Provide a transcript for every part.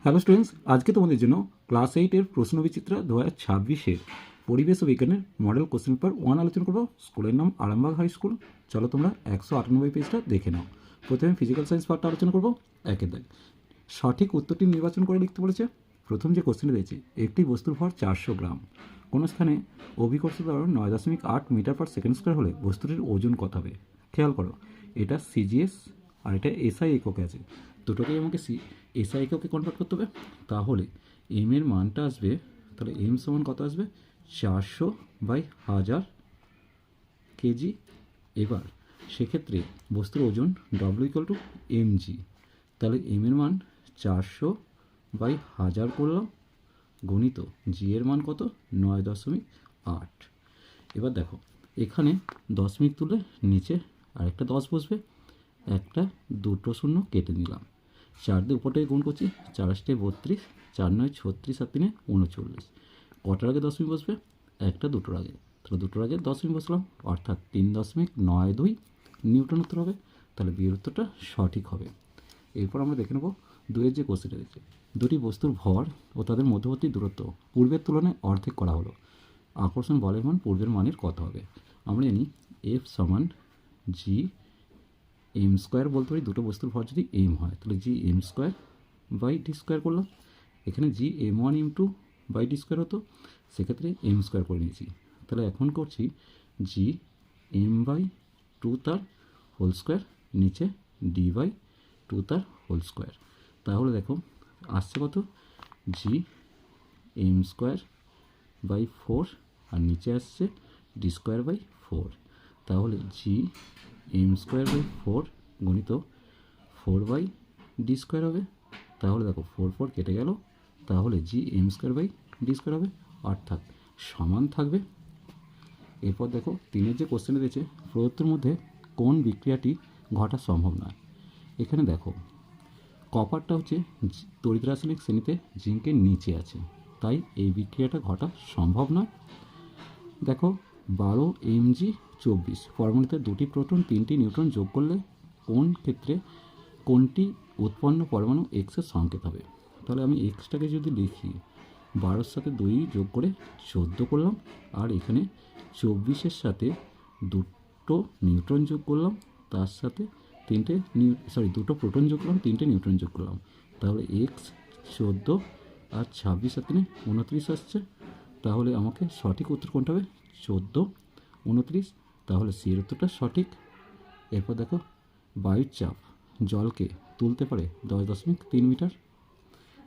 Hello students, আজকে তোমাদের জন্য ক্লাস 8-এর প্রশ্নবিচিত্রা 2026-এর পরিবেশ ও বিজ্ঞানের মডেল কোশ্চেন পেপার 1 আলোচনা করবো। স্কুলের নাম আরামবাগ হাই স্কুল। চলো তোমরা 198 পেজটা দেখে নাও। প্রথমে ফিজিক্যাল সায়েন্স পার্টটা আলোচনা করবো। একের দাগ সঠিক উত্তরটি নির্বাচন করে লিখতে বলেছে। প্রথম যে কোশ্চেনে দিয়েছে, একটি বস্তুর ভর 400 গ্রাম, কোনো স্থানে অভিকর্ষ ত্বরণ 9.8 মিটার পার সেকেন্ড স্কোয়ার হলে বস্তুটির ওজন কত হবে? খেয়াল করো, এটা সিজিএস আর এটা এসআই এককে আছে, দুটোকেই আমাকে এসআই এককে কনভার্ট করতে হবে। তাহলে এম এর মানটা আসবে, তাহলে এম সমান কত আসবে? 400/1000 কেজি। এবার সেক্ষেত্রে বস্তুর ওজন W = mg। তাহলে এম এর মান 400/1000 করলাম, গণিত জি এর মান কত? 9.8। এবার দেখো, এখানে দশমিক তুলে নিচে আরেকটা 10 বসবে, একটা দুটো শূন্য কেটে নিলাম, 4 দিয়ে উপরটাকে গুণ করছি, 4 × 32, 4 × 9 = 36, আর 3 = 39। কটার আগে দশমিক বসবে? একটা দুটোর আগে, তাহলে দুটোর আগে দশমিক বসলাম, অর্থাৎ 3.92 নিউটন উত্তর হবে। তাহলে বিয়ের উত্তরটা সঠিক হবে। এরপর আমরা দেখে নেব দুয়ের যে কোশ্চেনটা রয়েছে, দুটি বস্তুর ভর ও তাদের মধ্যবর্তী দূরত্ব পূর্বের তুলনায় অর্ধেক করা হলো, আকর্ষণ বলের মান পূর্বের মানের কত হবে? আমরা জানি এফ সমান জি এম স্কোয়ার বলতে পারি। দুটো বস্তুর ভর যদি এম হয়, তাহলে G M square by D square করলাম। এখানে জি m1 × d² হতো, সেক্ষেত্রে এম স্কোয়ার করে নিয়েছি। তাহলে এখন করছি জি m/2 তার হোল স্কোয়ার, নিচে d/2 তার হোল স্কোয়ার। তাহলে দেখো আসছে কত? জি m²/4, আর নিচে আসছে d²/4। তাহলে জি m²/4 গণিত 4/d² হবে। তাহলে দেখো 4 কেটে গেল, তাহলে জি m²/d² হবে, অর্থাৎ সমান থাকবে। এরপর দেখো তিনের যে কোশ্চেনে দিয়েছে, প্রদত্তের মধ্যে কোন বিক্রিয়াটি ঘটা সম্ভব নয়? এখানে দেখো কপারটা হচ্ছে তড়িৎ রাসায়নিক শ্রেণীতে জিঙ্কের নিচে আছে, তাই এই বিক্রিয়াটা ঘটা সম্ভব নয়। দেখো 12mg24 পরমাণুতে দুটি প্রোটন 3টি নিউট্রন যোগ করলে কোন ক্ষেত্রে কোনটি উৎপন্ন পরমাণু এক্সের সংকেত হবে? তাহলে আমি এক্সটাকে যদি লিখি, 12-র সাথে 2 যোগ করে 14 করলাম, আর এখানে 24-এর সাথে দুটো নিউট্রন যোগ করলাম, তার সাথে দুটো প্রোটন যোগ করলাম, 3টে নিউট্রন যোগ করলাম, তাহলে এক্স 14 আর 26 আর 3 29 আসছে। তাহলে আমাকে সঠিক উত্তর কোনটা হবে? 14, 29। তাহলে সি এর উত্তরটা সঠিক। এরপর দেখো বায়ুর চাপ জলকে তুলতে পারে 10.3 মিটার।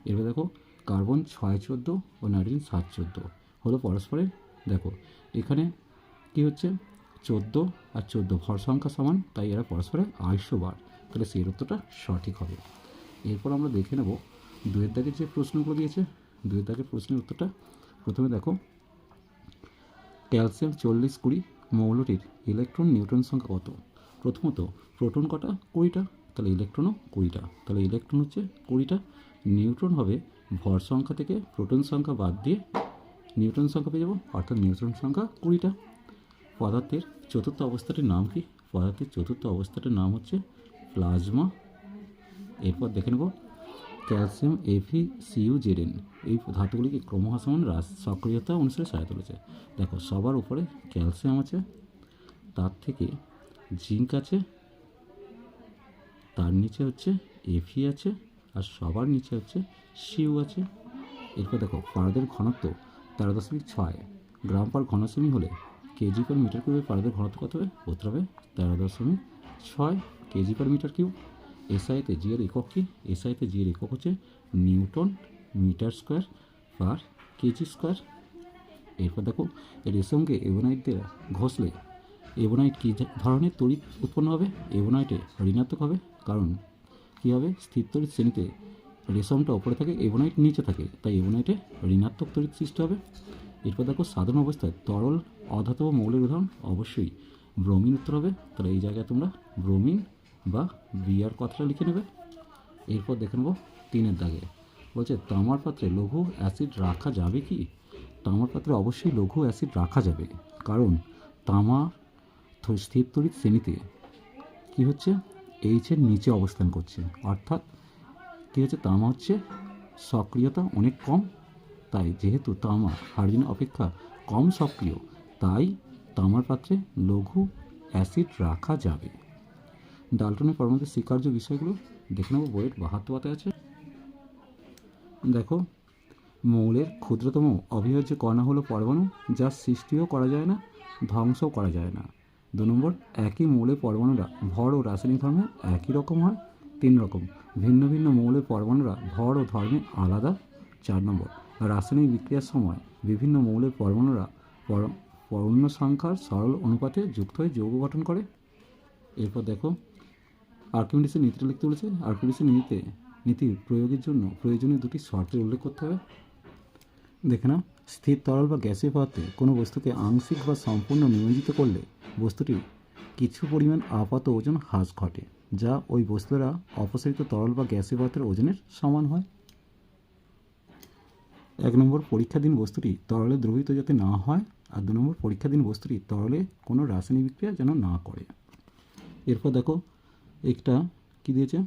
এরপর দেখো কার্বন 614 ও নাইট্রোজেন 714 হলো পরস্পরের। দেখো এখানে কি হচ্ছে, 14 আর 14 ভর সংখ্যা সমান, তাই এরা পরস্পরের 250 বার। তাহলে সেই উত্তরটা সঠিক হবে। এরপর আমরা দেখে নেব দুয়ের দাগের যে প্রশ্নগুলো দিয়েছে। দুয়ের দাগের প্রশ্নের উত্তরটা প্রথমে দেখো, ক্যালসিয়াম 40-20 মৌলটির ইলেকট্রন নিউট্রন সংখ্যা কত? প্রথমত প্রোটন কটা? 20টা, তাহলে ইলেকট্রনও 20টা, তাহলে ইলেকট্রন হচ্ছে 20টা। নিউট্রন হবে ভর সংখ্যা থেকে প্রোটন সংখ্যা বাদ দিয়ে নিউট্রন সংখ্যা পেয়ে যাবো, অর্থাৎ নিউট্রন সংখ্যা 20টা। পদার্থের চতুর্থ অবস্থাটির নাম কি? পদার্থের চতুর্থ অবস্থাটির নাম হচ্ছে প্লাজমা। এরপর দেখে নেব ক্যালসিয়াম FeCuZn এই ধাতুগুলিকে ক্রমহ্রাসমান সক্রিয়তা অনুসারে সাজাতে তুলেছে। দেখো সবার উপরে ক্যালসিয়াম আছে, তার থেকে জিঙ্ক আছে, তার নিচে হচ্ছে Fe আছে, আর সবার নিচে হচ্ছে Cu আছে। এরপর দেখো পারদের ঘনত্ব 13.6 গ্রাম পার ঘনসেমি হলে kg/m³ পারদের ঘনত্ব কত হবে? উত্তর হবে 13.6 kg/m³। এসআইতে জি এর একক কি? এসআইতে জি এর একক হচ্ছে newton metre square per KG square. এরপর দেখো রেশমকে এবোনাইট দিয়ে ঘষলে এবোনাইট কী ধরনের তড়িৎ উৎপন্ন হবে? এবোনাইটে ঋণাত্মক হবে, কারণ কী হবে, স্থির তড়িৎ শ্রেণীতে রেশমটা ওপরে থাকে, এবোনাইট নিচে থাকে, তাই এবোনাইটে ঋণাত্মক তড়িৎ সৃষ্টি হবে। এরপর দেখো সাধারণ অবস্থায় তরল অধাতব মৌলের উদাহরণ অবশ্যই ব্রোমিন উত্তর হবে। তাহলে এই জায়গায় তোমরা ব্রোমিন বা বিআর কথাটা লিখে নেবে। এরপর দেখে নেব তিনের দাগে, বলছে তামার পাত্রে লঘু অ্যাসিড রাখা যাবে কি? তামার পাত্রে অবশ্যই লঘু অ্যাসিড রাখা যাবে, কারণ তামা স্থির তড়িৎ শ্রেণীতে কী হচ্ছে, এইচের নিচে অবস্থান করছে, অর্থাৎ কী হচ্ছে, তামা হচ্ছে সক্রিয়তা অনেক কম, তাই যেহেতু তামা হাইড্রোজেন অপেক্ষা কম সক্রিয়, তাই তামার পাত্রে লঘু অ্যাসিড রাখা যাবে। ডাল্টনের পরমাণুতে স্বীকার্য বিষয়গুলো দেখে নেব, বইয়ের 72 পাতায় আছে। দেখো, মৌলের ক্ষুদ্রতম অবিভাজ্য কণা হলো পরমাণু, যা সৃষ্টিও করা যায় না, ধ্বংসও করা যায় না। 2 নম্বর, একই মৌলের পরমাণুরা ভর ও রাসায়নিক ধর্মে একই রকম হয়। 3 রকম, ভিন্ন ভিন্ন মৌলের পরমাণুরা ভর ও ধর্মে আলাদা। 4 নম্বর, রাসায়নিক বিক্রিয়ার সময় বিভিন্ন মৌলের পরমাণুরা পূর্ণ সংখ্যার সরল অনুপাতে যুক্ত হয়ে যৌগ গঠন করে। এরপর দেখো, আর্কিমিডিসের নীতিটা লিখতে বলেছে। আর্কিমিডিসের নীতি প্রয়োগের জন্য প্রয়োজনীয় দুটি শর্তের উল্লেখ করতে হবে। দেখে নাও, স্থির তরল বা গ্যাসীয় পদার্থে কোনো বস্তুকে আংশিক বা সম্পূর্ণ নিমজ্জিত করলে বস্তুটির কিছু পরিমাণ আপাত ওজন হ্রাস ঘটে, যা ওই বস্তুরা অপসারিত তরল বা গ্যাসীয় পদার্থের ওজনের সমান হয়। 1 নম্বর, পরীক্ষাধীন বস্তুটি তরলে দ্রবীভূত যাতে না হয়। আর 2 নম্বর, পরীক্ষাধীন বস্তুটি তরলে কোনো রাসায়নিক বিক্রিয়া যেন না করে। এরপর দেখো, একটা কী দিয়েছে,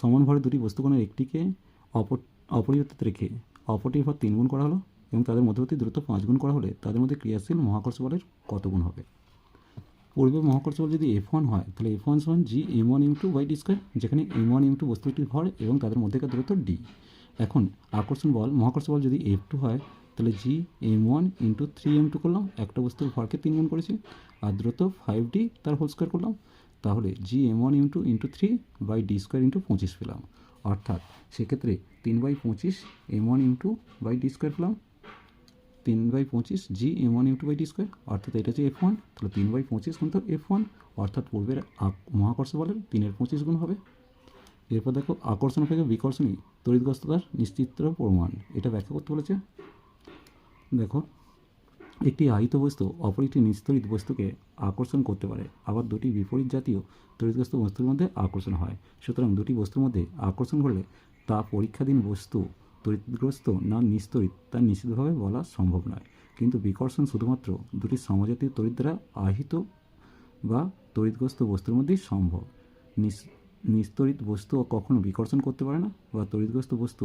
সমান ভরে দুটি বস্তুকণার একটিকে অপরিবর্তিত রেখে অপরটির ভর 3 গুণ করা হলো এবং তাদের মধ্যবর্তী দূরত্ব 5 গুণ করা হলে তাদের মধ্যে ক্রিয়াশীল মহাকর্ষ বলের কত গুণ হবে? পূর্বে মহাকর্ষ বল যদি F1 হয়, তাহলে F1 সমান G_m1m2/d², যেখানে m1m2 বস্তুটির ভর এবং তাদের মধ্যেকার দূরত্ব d। এখন আকর্ষণ বল, মহাকর্ষ বল যদি F2 হয়, তাহলে G_m1 × 3m2 করলাম, একটা বস্তুর ভরকে 3 গুণ করেছি, আর দূরত্ব 5d তার হোল স্কোয়ার করলাম, তাহলে G_m1m2 × 3/d² × 25 পেলাম। অর্থাৎ সেক্ষেত্রে 3/25 m1m2/d² পেলাম, 3/25 G_m1m2/d², অর্থাৎ এটা হচ্ছে F1, তাহলে 3/25 কিন্তু F1, অর্থাৎ পূর্বের মহাকর্ষ বলের 3/25 গুণ হবে। এরপর দেখো, আকর্ষণ অপেক্ষা বিকর্ষণী তড়িৎগ্রস্ততার নিশ্চিত প্রমাণ, এটা ব্যাখ্যা করতে বলেছে। দেখো, একটি আহিত বস্তু অপর একটি নিস্তড়িত বস্তুকে আকর্ষণ করতে পারে, আবার দুটি বিপরীত জাতীয় তড়িৎগ্রস্ত বস্তুর মধ্যে আকর্ষণ হয়। সুতরাং দুটি বস্তুর মধ্যে আকর্ষণ ঘটলে তা পরীক্ষাধীন বস্তু তড়িৎগ্রস্ত না নিস্তড়িত তা নিশ্চিতভাবে বলা সম্ভব নয়, কিন্তু বিকর্ষণ শুধুমাত্র দুটি সমজাতীয় তড়িৎ দ্বারা আহিত বা তড়িৎগ্রস্ত বস্তুর মধ্যেই সম্ভব। নিস্তড়িত বস্তু কখনো বিকর্ষণ করতে পারে না, বা তড়িৎগ্রস্ত বস্তু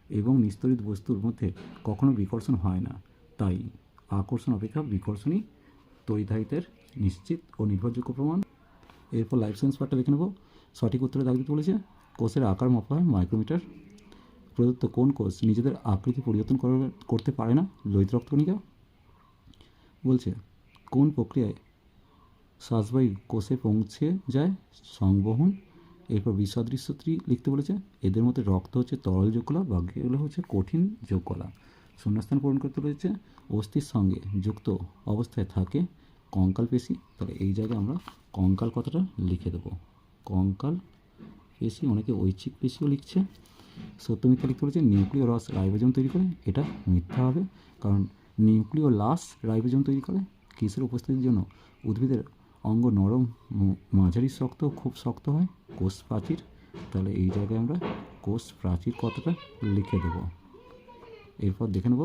এবং নিস্তড়িত বস্তুর মধ্যে কখনো বিকর্ষণ হয় না। তাই আকর্ষণ অপেক্ষা বিকর্ষণই তড়িৎাহিতের নিশ্চিত ও নির্ভরযোগ্য প্রমাণ। এরপর লাইফ সায়েন্স পার্টটা দেখে নেব। সঠিক উত্তরে দাগ দিতে বলেছে। কোষের আকার মাপা হয় মাইক্রোমিটার। প্রদত্ত কোন কোষ নিজেদের আকৃতি পরিবর্তন করতে পারে না? লোহিত রক্তকণিকা। বলছে কোন প্রক্রিয়ায় শ্বাসবায়ু কোষে পৌঁছে যায়? সংবহন। এরপর বিসদৃশ্য লিখতে বলেছে। এদের মধ্যে রক্ত হচ্ছে তরল যোগকলা, বাকিগুলো হচ্ছে কঠিন যোগকলা। শূন্যস্থান পূরণ করতে বলেছে। অস্থির সঙ্গে যুক্ত অবস্থায় থাকে কঙ্কাল পেশি, তাহলে এই জায়গায় আমরা কঙ্কাল কথাটা লিখে দেবো। কঙ্কাল পেশি, অনেকে ঐচ্ছিক পেশিও লিখছে। সত্য মিথ্যা লিখতে বলেছে। নিউক্লিয় রস রাইবোজোম তৈরি করে, এটা মিথ্যা হবে, কারণ নিউক্লিয় লাস রাইবোজোম তৈরি করে। কিসের উপস্থিতির জন্য উদ্ভিদের অঙ্গ নরম, মাঝারি শক্ত, খুব শক্ত হয়? কোষ প্রাচীর, তাহলে এই জায়গায় আমরা কোষ প্রাচীর কথাটা লিখে দেব। এরপর দেখে নেব,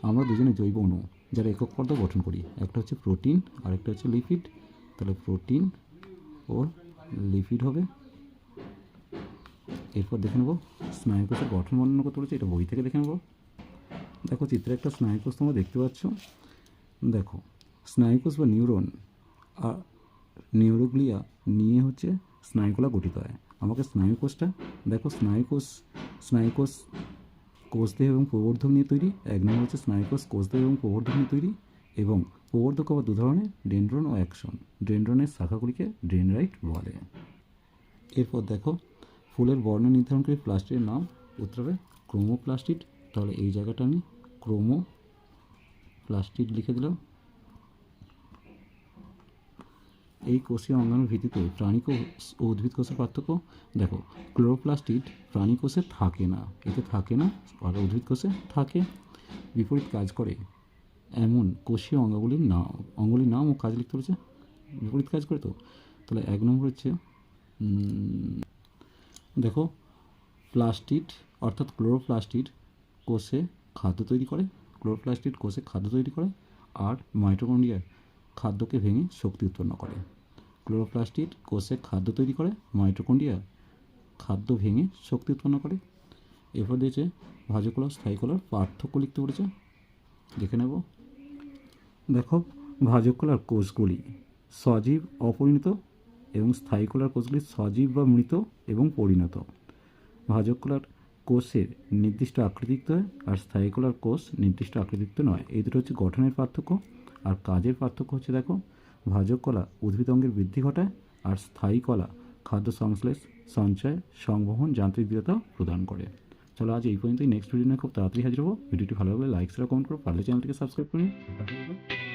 আমরা দুজনে জৈব অণু যারা একক পর্দা গঠন করি, একটা হচ্ছে প্রোটিন আর একটা হচ্ছে লিপিড, তাহলে প্রোটিন ও লিপিড হবে। এরপর দেখে নেব স্নায়ুকোষের গঠন বর্ণনা করতে বলেছে, এটা বই থেকে দেখে নেব। দেখো, চিত্রে একটা স্নায়ুকোষ তোমরা দেখতে পাচ্ছ। দেখো, স্নায়ুকোষ বা নিউরন আর নিউরোগ্লিয়া নিয়ে হচ্ছে স্নায়ুকলা গঠিত হয়। আমাকে স্নায়ুকোষটা দেখো, স্নায়ুকোষ কোষদেহ এবং প্রবর্ধক নিয়ে তৈরি। 1 নম্বর হচ্ছে স্নায়ুকোষ কোষদেহ এবং প্রবর্ধক নিয়ে তৈরি, এবং প্রবর্ধক আবার 2 ধরনের, ডেনড্রন ও অ্যাকশন। ডেনড্রনের শাখাগুলিকে ডেনড্রাইট বলে। এরপর দেখো, ফুলের বর্ণ নির্ধারণকারী প্লাস্টিডের নাম। উত্তর হবে ক্রোমোপ্লাস্টিড, তাহলে এই জায়গাটা আমি ক্রোমোপ্লাস্টিড লিখে দিলাম। এই কোষীয় অঙ্গাণুর ভিত্তিতে প্রাণী কোষ ও উদ্ভিদ কোষের পার্থক্য। দেখো, ক্লোরোপ্লাস্টিড প্রাণী কোষে থাকে না, এতে থাকে না, আর উদ্ভিদ কোষে থাকে। বিপরীত কাজ করে এমন কোষীয় অঙ্গগুলির নাম ও কাজ লিখতে বলেছে। বিপরীত কাজ করে তো, তাহলে 1 নম্বর হচ্ছে দেখো, প্লাস্টিড অর্থাৎ ক্লোরোপ্লাস্টিড কোষে খাদ্য তৈরি করে। ক্লোরোপ্লাস্টিড কোষে খাদ্য তৈরি করে, আর মাইটোকন্ড্রিয়ার খাদ্যকে ভেঙে শক্তি উৎপন্ন করে। ক্লোরোপ্লাস্টিড কোষে খাদ্য তৈরি করে, মাইটোকন্ড্রিয়া খাদ্য ভেঙে শক্তি উৎপন্ন করে। এরপর দিয়েছে ভাজক কলা স্থায়ী কলার পার্থক্য লিখতে বলেছে, দেখে নেব। দেখো ভাজক কলার কোষগুলি সজীব অপরিণত এবং স্থায়ী কলার কোষগুলি সজীব বা মৃত এবং পরিণত। ভাজক কলার কোষের নির্দিষ্ট আকৃতিযুক্ত হয় আর স্থায়ী কলার কোষ নির্দিষ্ট আকৃতিযুক্ত নয়। এই দুটো হচ্ছে গঠনের পার্থক্য। আর কাজের পার্থক্য হচ্ছে দেখো, ভাজক কলা উদ্ভিদ অঙ্গের বৃদ্ধি ঘটায় আর স্থায়ী কলা খাদ্য সংশ্লেষ, সঞ্চয়, সংবহন, যান্ত্রিক দৃঢ়তা প্রদান করে। চলো আজ এই পর্যন্তই। নেক্সট ভিডিও নিয়ে খুব তাড়াতাড়ি হাজির হবো। ভিডিওটি ভালো লাগলে লাইক শেয়ার কমেন্ট করো, পারলে চ্যানেলটিকে সাবস্ক্রাইব করে নিও।